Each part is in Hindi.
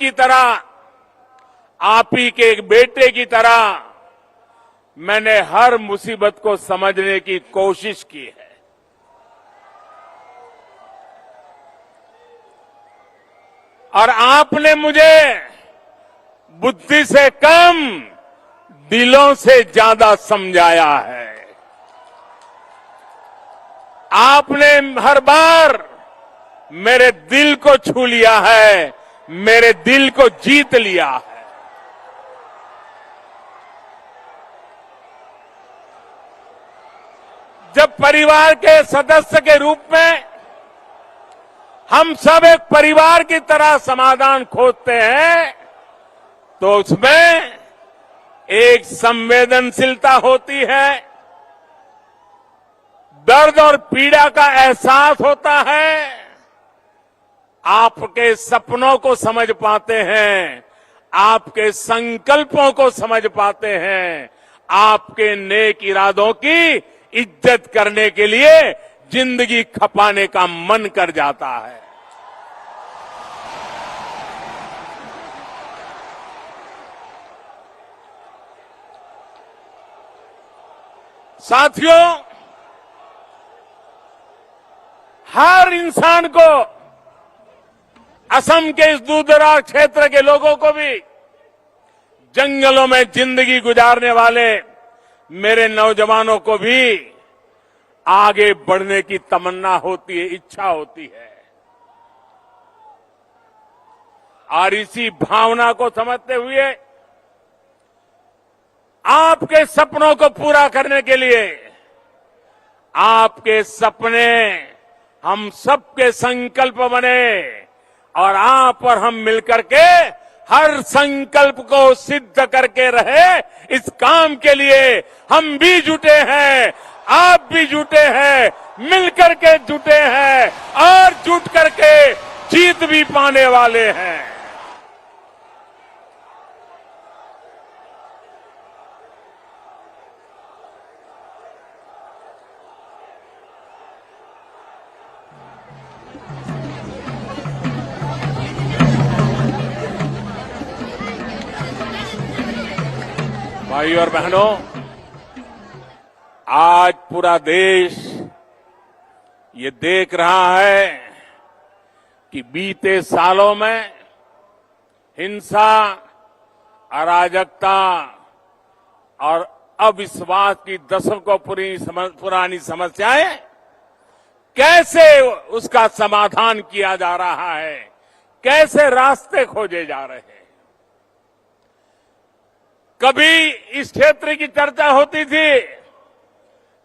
की तरह, आप ही के एक बेटे की तरह मैंने हर मुसीबत को समझने की कोशिश की है। और आपने मुझे बुद्धि से कम दिलों से ज्यादा समझाया है। आपने हर बार मेरे दिल को छू लिया है, मेरे दिल को जीत लिया है। जब परिवार के सदस्य के रूप में हम सब एक परिवार की तरह समाधान खोजते हैं, तो उसमें एक संवेदनशीलता होती है, दर्द और पीड़ा का एहसास होता है, आपके सपनों को समझ पाते हैं, आपके संकल्पों को समझ पाते हैं, आपके नेक इरादों की इज्जत करने के लिए जिंदगी खपाने का मन कर जाता है। साथियों, हर इंसान को, असम के इस दूरदराज क्षेत्र के लोगों को भी, जंगलों में जिंदगी गुजारने वाले मेरे नौजवानों को भी आगे बढ़ने की तमन्ना होती है, इच्छा होती है। और इसी भावना को समझते हुए आपके सपनों को पूरा करने के लिए, आपके सपने हम सबके संकल्प बने और आप और हम मिलकर के हर संकल्प को सिद्ध करके रहे, इस काम के लिए हम भी जुटे हैं, आप भी जुटे हैं, मिलकर के जुटे हैं और जुट करके जीत भी पाने वाले हैं। भाई और बहनों, आज पूरा देश ये देख रहा है कि बीते सालों में हिंसा, अराजकता और अविश्वास की दशकों पुरानी समस्याएं कैसे उसका समाधान किया जा रहा है, कैसे रास्ते खोजे जा रहे हैं। कभी इस क्षेत्र की चर्चा होती थी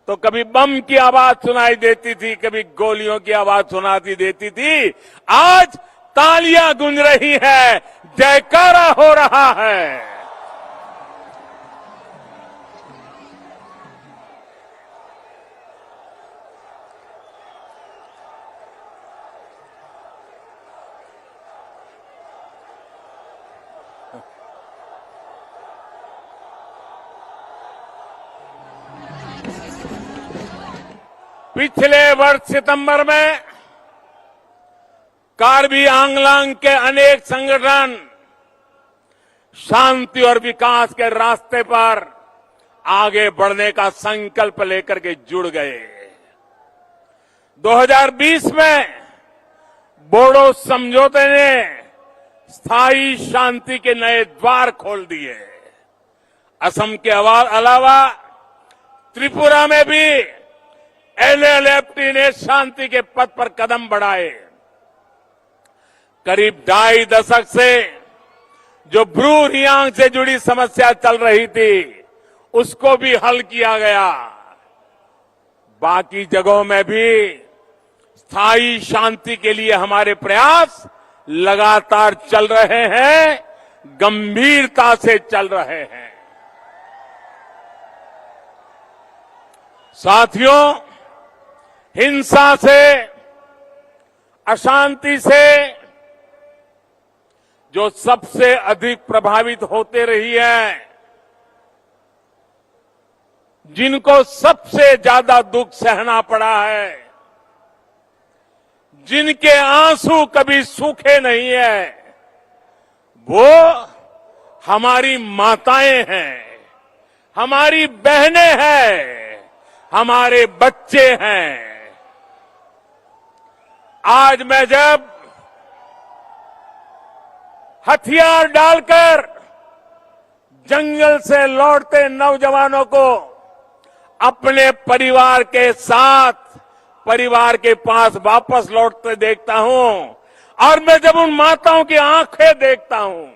तो कभी बम की आवाज सुनाई देती थी, कभी गोलियों की आवाज सुनाती देती थी। आज तालियां गूंज रही है, जयकारा हो रहा है। पिछले वर्ष सितंबर में कार्बी आंगलांग के अनेक संगठन शांति और विकास के रास्ते पर आगे बढ़ने का संकल्प लेकर के जुड़ गए। 2020 में बोडो समझौते ने स्थायी शांति के नए द्वार खोल दिए। असम के अलावा त्रिपुरा में भी एलएलएफटी ने शांति के पथ पर कदम बढ़ाए। करीब 2.5 दशक से जो ब्रू रियांग से जुड़ी समस्या चल रही थी, उसको भी हल किया गया। बाकी जगहों में भी स्थायी शांति के लिए हमारे प्रयास लगातार चल रहे हैं, गंभीरता से चल रहे हैं। साथियों, हिंसा से, अशांति से जो सबसे अधिक प्रभावित होते रही है, जिनको सबसे ज्यादा दुख सहना पड़ा है, जिनके आंसू कभी सूखे नहीं है, वो हमारी माताएं हैं, हमारी बहनें हैं, हमारे बच्चे हैं। आज मैं जब हथियार डालकर जंगल से लौटते नौजवानों को अपने परिवार के साथ परिवार के पास वापस लौटते देखता हूं और मैं जब उन माताओं की आंखें देखता हूं,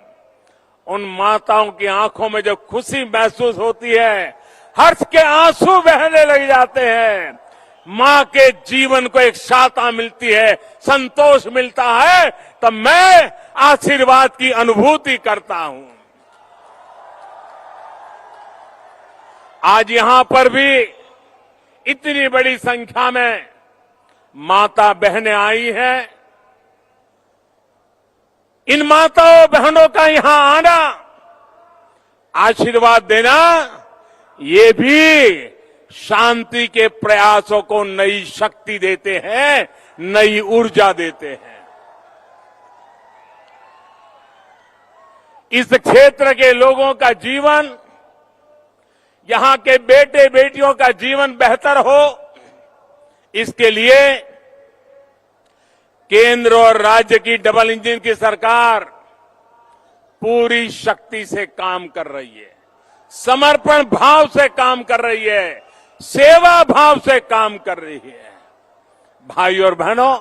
उन माताओं की आंखों में जब खुशी महसूस होती है, हर्ष के आंसू बहने लग जाते हैं, मां के जीवन को एक शाता मिलती है, संतोष मिलता है, तब मैं आशीर्वाद की अनुभूति करता हूं। आज यहां पर भी इतनी बड़ी संख्या में माता बहनें आई हैं। इन माताओं बहनों का यहां आना, आशीर्वाद देना, ये भी शांति के प्रयासों को नई शक्ति देते हैं, नई ऊर्जा देते हैं। इस क्षेत्र के लोगों का जीवन, यहां के बेटे बेटियों का जीवन बेहतर हो, इसके लिए केंद्र और राज्य की डबल इंजन की सरकार पूरी शक्ति से काम कर रही है, समर्पण भाव से काम कर रही है, सेवा भाव से काम कर रही है। भाई और बहनों,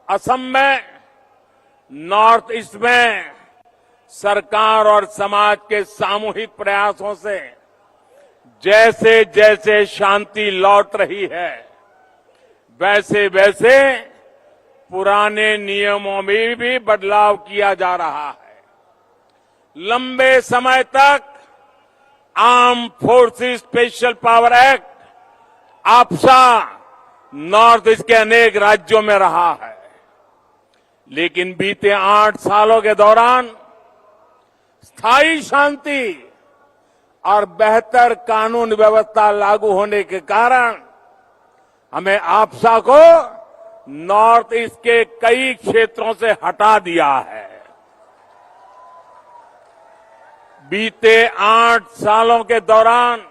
असम में, नॉर्थ ईस्ट में सरकार और समाज के सामूहिक प्रयासों से जैसे जैसे शांति लौट रही है, वैसे वैसे पुराने नियमों में भी बदलाव किया जा रहा है। लंबे समय तक armed forces special power act AFSPA north east के अनेक राज्यों में रहा है, लेकिन बीते 8 सालों के दौरान स्थायी शांति और बेहतर कानून व्यवस्था लागू होने के कारण हमें आपसा को नॉर्थ ईस्ट के कई क्षेत्रों से हटा दिया है। बीते 8 सालों के दौरान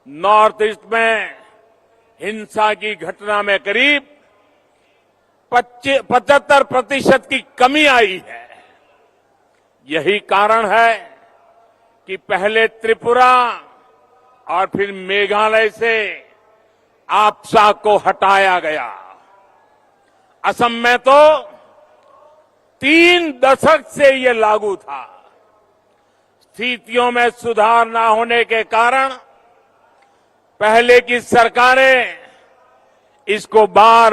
नॉर्थ ईस्ट में हिंसा की घटना में करीब 75% की कमी आई है। यही कारण है कि पहले त्रिपुरा और फिर मेघालय से आपसा को हटाया गया। असम में तो 3 दशक से ये लागू था। स्थितियों में सुधार न होने के कारण पहले की सरकारें इसको बार